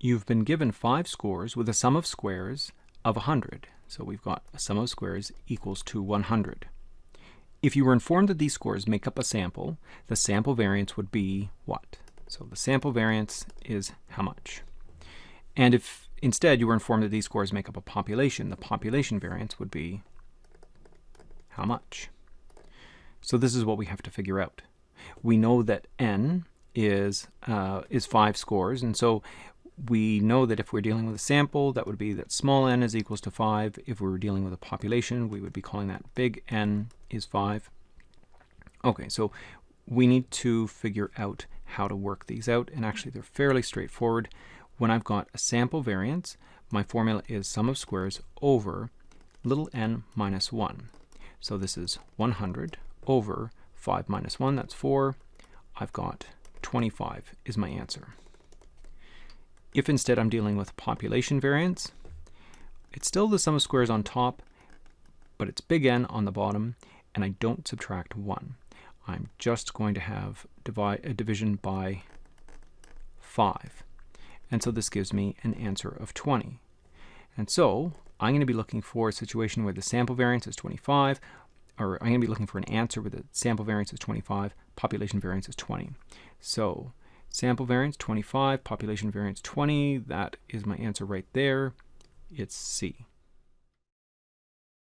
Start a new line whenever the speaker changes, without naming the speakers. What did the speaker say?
You've been given 5 scores with a sum of squares of 100. So we've got a sum of squares equals to 100. If you were informed that these scores make up a sample, the sample variance would be what? So the sample variance is how much? And if instead you were informed that these scores make up a population, the population variance would be how much? So this is what we have to figure out. We know that n is 5 scores, and so we know that if we're dealing with a sample, that would be that small n is equals to 5. If we were dealing with a population, we would be calling that big N is 5. Okay, so we need to figure out how to work these out, and actually they're fairly straightforward. When I've got a sample variance, my formula is sum of squares over little n minus 1. So this is 100 over 5 minus 1, that's 4. I've got 25 is my answer. If instead I'm dealing with population variance, it's still the sum of squares on top, but it's big N on the bottom, and I don't subtract 1. I'm just going to have a division by 5. And so this gives me an answer of 20. And so I'm going to be looking for a situation where the sample variance is 25, or I'm going to be looking for an answer where the sample variance is 25, population variance is 20. So sample variance 25, population variance 20, that is my answer right there. It's C.